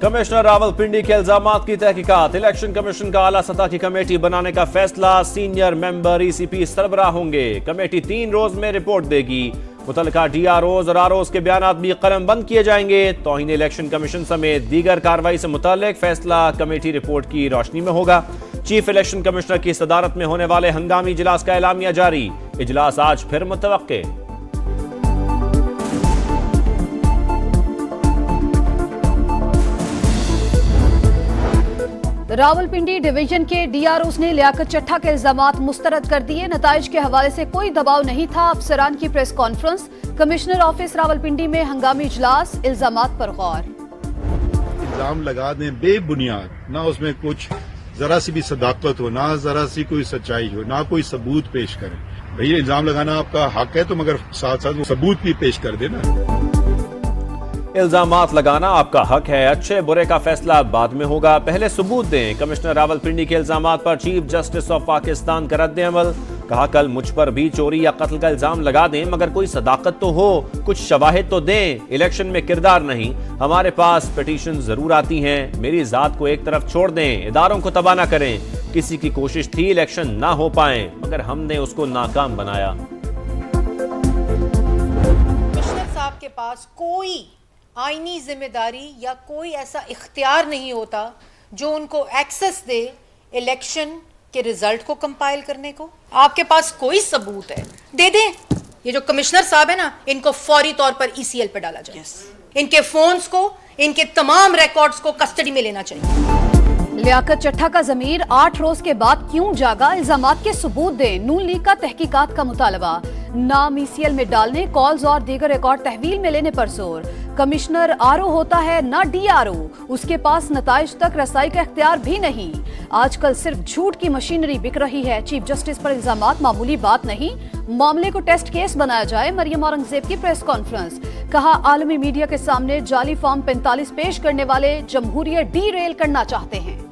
Commissioner Rawalpindi के इल्जामात की तहकीकात। इलेक्शन कमीशन का आला सतह की कमेटी बनाने का फैसला। सीनियर मेंबर ईसीपी सरबराह होंगे। कमेटी 3 रोज में रिपोर्ट देगी। मुतल्लिका डीआरओज और आरओज के बयान भी कलमबंद किए जाएंगे। तौहीन इलेक्शन कमीशन समेत दीगर कार्रवाई से मुताल्लिक फैसला कमेटी रिपोर्ट की रोशनी में होगा। चीफ इलेक्शन कमिश्नर की सदारत में होने वाले हंगामी इजलास का एलामिया जारी। इजलास आज फिर मुतवक्के। रावलपिंडी डिवीजन के डीआरओस ने लियाकत चट्ठा के इल्जामात मुस्तरद कर दिए। नताइज के हवाले से कोई दबाव नहीं था। अफसरान की press conference. Commissioner office Rawalpindi में हंगामी इजलास। इल्जामात पर गौर। इल्जाम लगा दें बेबुनियाद, ना उसमें कुछ जरा सी भी सदाकत हो, ना जरा सी कोई सच्चाई हो, ना कोई सबूत पेश करें। भैया इल्जाम लगाना आपका हक है तो मगर साथ साथ वो सबूत भी पेश कर देना। इल्जामात लगाना आपका हक है, अच्छे बुरे का फैसला बाद में होगा, पहले सबूत दें। कमिश्नर रावलपिंडी के इल्जामात पर चीफ जस्टिस ऑफ पाकिस्तान का रद्द अमल। कहा कल मुझ पर भी चोरी या कत्ल का इल्जाम लगा दें मगर कोई सदाकत तो हो, कुछ शवाहिद तो दें। इलेक्शन में किरदार नहीं, हमारे पास पिटीशन जरूर आती हैं। मेरी जात को एक तरफ छोड़ दें, इदारों को तबाह ना करें। किसी की कोशिश थी इलेक्शन ना हो पाए मगर हमने उसको नाकाम बनाया। कमिश्नर साहब के पास कोई आईनी जिम्मेदारी या कोई ऐसा इख्तियार नहीं होता जो उनको एक्सेस दे इलेक्शन के रिजल्ट को कंपाइल करने को। आपके पास कोई सबूत है दे दें। ये जो कमिश्नर साहब है ना, इनको फौरी तौर पर ईसीएल पे डाला जाए। इनके फोन्स को, इनके तमाम रिकॉर्ड्स को कस्टडी में लेना चाहिए। लियाकत चट्ठा का ज़मीर 8 रोज के बाद क्यों जागा? इल्जामात के सबूत दें। नून लीग का तहकीकात का मुतालबा। नाम ईसीएल में डालने, कॉल्स और दीगर रिकॉर्ड तहवील में लेने पर जोर। कमिश्नर आरओ होता है ना डीआरओ, उसके पास नताइज तक रसाई का इख्तियार भी नहीं। आजकल सिर्फ झूठ की मशीनरी बिक रही है। चीफ जस्टिस पर इल्जामात मामूली बात नहीं, मामले को टेस्ट केस बनाया जाए। मरियम औरंगजेब की प्रेस कॉन्फ्रेंस। कहा आलमी मीडिया के सामने जाली फॉर्म 45 पेश करने वाले जमहूरियत डीरेल करना चाहते हैं।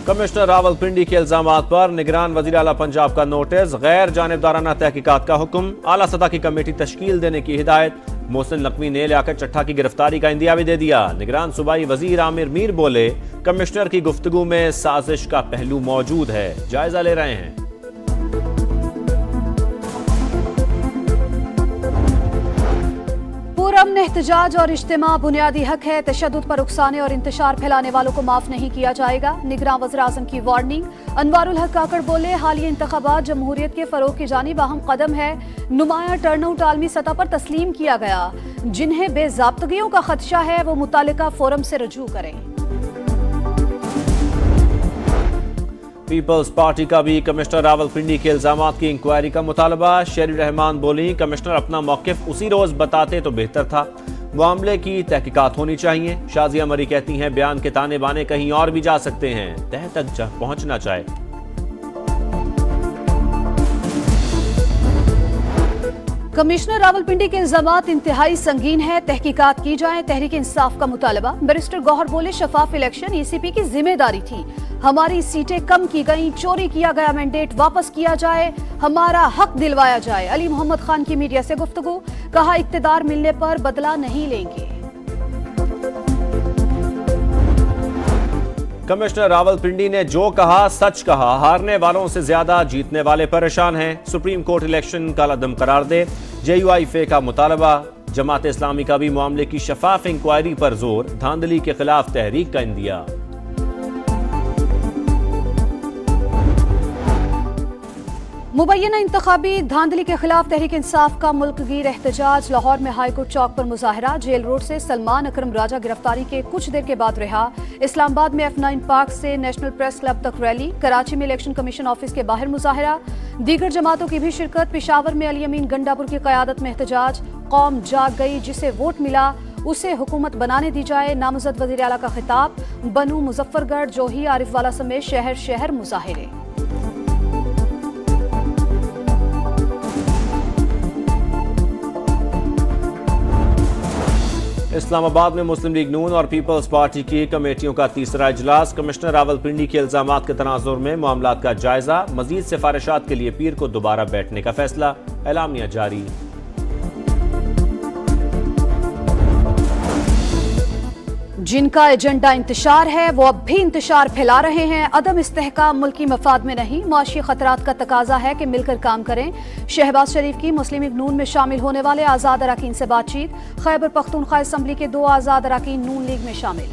कमिश्नर रावलपिंडी के इल्जामात पर निगरान वजीर आला पंजाब का नोटिस। गैर जानिबदाराना तहकीकात का हुक्म। आला सतह की कमेटी तश्कील देने की हिदायत। मोहसिन नकवी ने लियाकत चट्ठा की गिरफ्तारी का इंदिया भी दे दिया। निगरान सूबाई वजीर आमिर मीर बोले कमिश्नर की गुफ्तगू में साजिश का पहलू मौजूद है, जायजा ले रहे हैं। पुरअमन एहतजाज और इज्तिमा बुनियादी हक है। तशद्दुद पर उकसाने और इंतशार फैलाने वालों को माफ नहीं किया जाएगा। निगरान वज़ीर आज़म की वार्निंग। अनवारुल हक काकड़ बोले हालिया इंतखाबात जमहूरियत के फरोग की जानिब अहम कदम है। नुमाया टर्नआउट आलमी सतह पर तस्लीम किया गया। जिन्हें बेज़ाब्तगियों का खदशा है वो मुतालिका फोरम से रजू करें। पीपल्स पार्टी का भी कमिश्नर रावलपिंडी के इल्जामात की इंक्वायरी का मुतालबा। शेरी रहमान बोली कमिश्नर अपना मौकिफ उसी रोज बताते तो बेहतर था, मामले की तहकीकात होनी चाहिए। शाजिया मरी कहती हैं बयान के ताने बाने कहीं और भी जा सकते हैं, तह तक पहुंचना चाहे। कमिश्नर रावलपिंडी के इल्जामात इंतहाई संगीन है, तहकीकात की जाए। तहरीक इंसाफ का मुतालबा। बैरिस्टर गौहर बोले शफाफ इलेक्शन ईसीपी की जिम्मेदारी थी, हमारी सीटें कम की गई, चोरी किया गया मैंडेट वापस किया जाए, हमारा हक दिलवाया जाए। अली मोहम्मद खान की मीडिया से गुफ्तगू। कहा इक्तदार मिलने पर बदला नहीं लेंगे। कमिश्नर रावलपिंडी ने जो कहा सच कहा, हारने वालों से ज्यादा जीतने वाले परेशान हैं। सुप्रीम कोर्ट इलेक्शन कालादम करार दे। JUIFA का मुतालबा। जमात इस्लामी का भी मामले की शफाफ इंक्वायरी पर जोर। धांधली के खिलाफ तहरीक का इंदिया। मुबैना इंतखाबी धांधली के खिलाफ तहरीक इंसाफ का मुल्कगीर एहतजाज। लाहौर में हाईकोर्ट चौक पर मुजाहरा। जेल रोड से सलमान अकरम राजा गिरफ्तारी के कुछ देर के बाद रिहा। इस्लामाबाद में F9 पार्क से नेशनल प्रेस क्लब तक रैली। कराची में इलेक्शन कमीशन ऑफिस के बाहर मुजाहरा। दीगर जमातों की भी शिरकत। पेशावर में अली अमीन गंडापुर की क़यादत में एहतजाज। कौम जाग गई, जिसे वोट मिला उसे हुकूमत बनाने दी जाए। नामजद वज़ीर आला का खिताब। बनू, मुजफ्फरगढ़, जोही, आरिफवाला समेत शहर शहर मुजाहिरे। इस्लामाबाद में मुस्लिम लीग नून और पीपल्स पार्टी की कमेटियों का तीसरा इजलास। कमिश्नर रावलपिंडी के इल्जामात के तनाजुर में मामलात का जायजा। मजीद सिफारिशात के लिए पीर को दोबारा बैठने का फैसला। एलामिया जारी। जिनका एजेंडा इंतशार है वो अब भी इंतशार फैला रहे हैं। अदम इस्तेहकाम मुल्की मफाद में नहीं, मुआशी खतरात का तकाजा है कि मिलकर काम करें। शहबाज शरीफ की मुस्लिम लीग नून में शामिल होने वाले आज़ाद अरकान से बातचीत। खैबर पख्तूनख्वा असम्बली के 2 आज़ाद अरकान नून लीग में शामिल।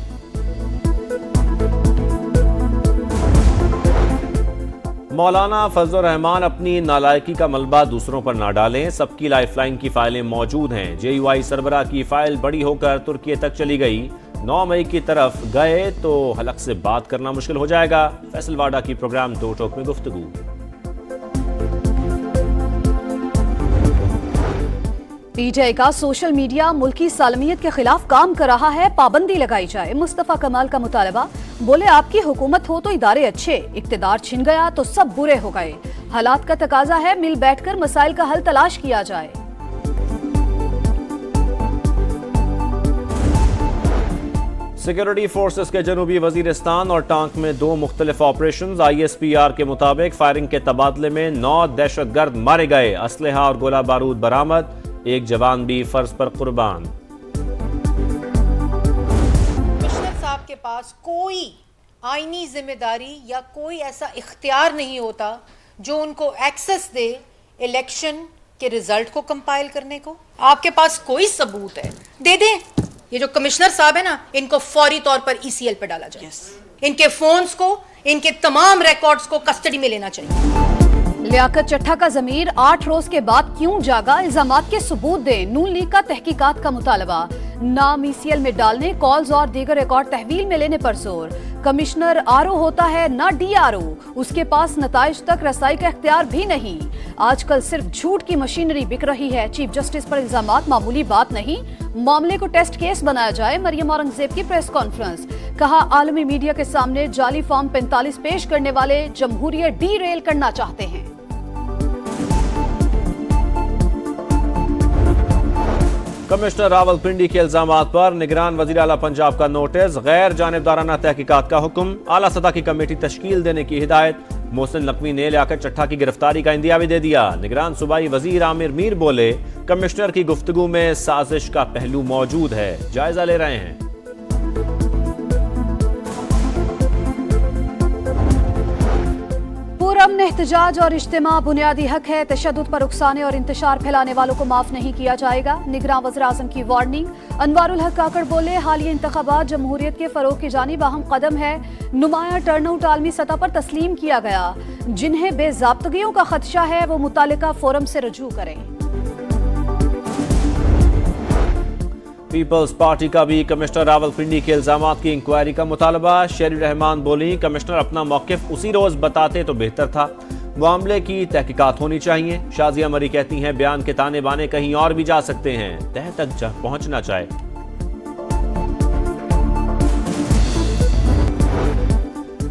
मौलाना फजलुर रहमान अपनी नालायकी का मलबा दूसरों पर ना डालें, सबकी लाइफलाइन की फाइलें मौजूद हैं। JUI सरबराह की फाइल बड़ी होकर तुर्की तक चली गई। 9 मई की तरफ गए तो हलक से बात करना मुश्किल हो जाएगा। फैसल वाडा की प्रोग्राम 2 टॉक में गुफ्तगू। PTI का सोशल मीडिया मुल्की सालमियत के खिलाफ काम कर रहा है, पाबंदी लगाई जाए। मुस्तफा कमाल का मुतालबा, बोले आपकी हुकूमत हो तो इदारे अच्छे, इक्तदार छिन गया तो सब बुरे हो गए। हालात का तकाजा है मिल बैठकर मसाइल का हल तलाश किया जाए। सिक्योरिटी फोर्सेस के जनूबी वजीरिस्तान और टांक में 2 मुख्तलिफ ऑपरेशन। ISPR के मुताबिक फायरिंग के तबादले में 9 दहशतगर्द मारे गए, असलहा और गोला बारूद बरामद, 1 जवान भी फर्ज पर कुर्बान। कमिश्नर साहब के पास कोई आईनी जिम्मेदारी या कोई ऐसा इख्तियार नहीं होता जो उनको एक्सेस दे इलेक्शन के रिजल्ट को कंपाइल करने को। आपके पास कोई सबूत है दे दें। ये जो कमिश्नर साहब है ना, इनको फौरी तौर पर ECL पे डाला जाए। इनके फोन्स को, इनके तमाम रिकॉर्ड्स को कस्टडी में लेना चाहिए। लियाकत चट्ठा का ज़मीर 8 रोज के बाद क्यों जागा, इल्जामात के सबूत दें। नून लीग का तहकीकात का मुतालबा। नाम ECL में डालने, कॉल्स और दीगर रिकॉर्ड तहवील में लेने पर जोर। कमिश्नर RO होता है ना DRO, उसके पास नताइज तक रसाई का इख्तियार भी नहीं। आजकल सिर्फ झूठ की मशीनरी बिक रही है। चीफ जस्टिस पर इल्जामात मामूली बात नहीं, मामले को टेस्ट केस बनाया जाए। मरियम औरंगजेब की प्रेस कॉन्फ्रेंस, कहा आलमी मीडिया के सामने जाली फॉर्म 45 पेश करने वाले जमहूरियत डीरेल करना चाहते हैं। कमिश्नर रावलपिंडी के इल्जामात पर निगरान वजीर आला पंजाब का नोटिस, गैर जानिबदाराना तहकीकात का हुक्म, आला सतह की कमेटी तश्कील देने की हिदायत। मोहसिन नकवी ने लियाकत चट्ठा की गिरफ्तारी का इंदिया भी दे दिया। निगरान सूबाई वजीर आमिर मीर बोले, कमिश्नर की गुफ्तगू में साजिश का पहलू मौजूद है, जायजा ले रहे हैं। पुरअमन एहतजाज और इज्तिमा बुनियादी हक है, तशद्दुद पर उकसाने और इंतशार फैलाने वालों को माफ नहीं किया जाएगा। निगरान वज़ीर आज़म की वार्निंग। अनवारुल हक काकड़ बोले, हालिया इंतखाबात जमहूरियत के फरोग की जानिब अहम कदम है। नुमाया टर्नआउट आलमी सतह पर तस्लीम किया गया। जिन्हें बेज़ाब्तगियों का खदशा है वो मुतालिका फोरम से रजू करें। पीपल्स पार्टी का भी कमिश्नर रावलपिंडी के इल्जामात की इंक्वायरी का मुतालबा। शेरी रहमान बोली, कमिश्नर अपना मौकिफ उसी रोज बताते तो बेहतर था, मामले की तहकीकात होनी चाहिए। शाजिया मरी कहती हैं, बयान के ताने बाने कहीं और भी जा सकते हैं, तह तक पहुंचना चाहे।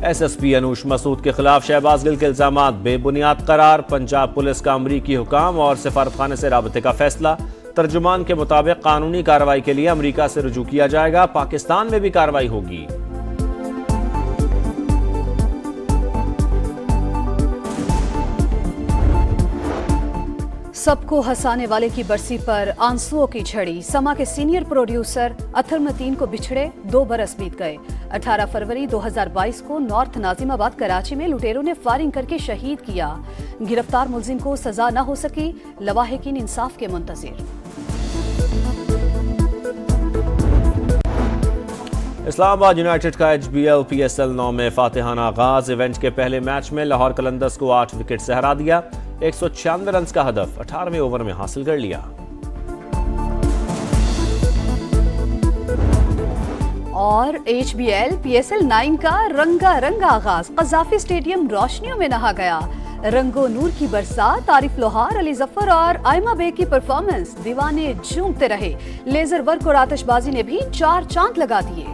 SSP अनूश मसूद के खिलाफ शहबाज गिल के इल्जामात बेबुनियाद करार। पंजाब पुलिस का अमरीकी हुकाम और सिफारतखाने से राबते का फैसला। तर्जुमान के मुताबिक कानूनी कार्रवाई के लिए अमेरिका से रुजू किया जाएगा, पाकिस्तान में भी कार्रवाई होगी। सबको हंसाने वाले की बरसी पर आंसुओं की झड़ी। समा के सीनियर प्रोड्यूसर अथर मतीन को बिछड़े 2 बरस बीत गए। 18 फरवरी 2022 को नॉर्थ नाजिमाबाद कराची में लुटेरों ने फायरिंग करके शहीद किया। गिरफ्तार मुलजिम को सजा न हो सकी, लवाहिकीन इंसाफ के मुंतजिर। इस्लामाबाद यूनाइटेड का HBL PSL 9 में फातिहाना आगाज। इवेंट के पहले मैच में लाहौर कलंदर्स को 8 विकेट से हरा दिया। 196 रन का हदफ 18वें ओवर में हासिल कर लिया। और HBL PSL 9 का रंगा आगाज। कज़ाफी स्टेडियम रोशनियों में नहा गया। रंगो नूर की बरसात, आरिफ लोहार, अली जफर और आयमा बेग की परफॉर्मेंस, दीवाने झूमते रहे। लेजर वर्क और आतिशबाजी ने भी 4 चांद लगा दिए।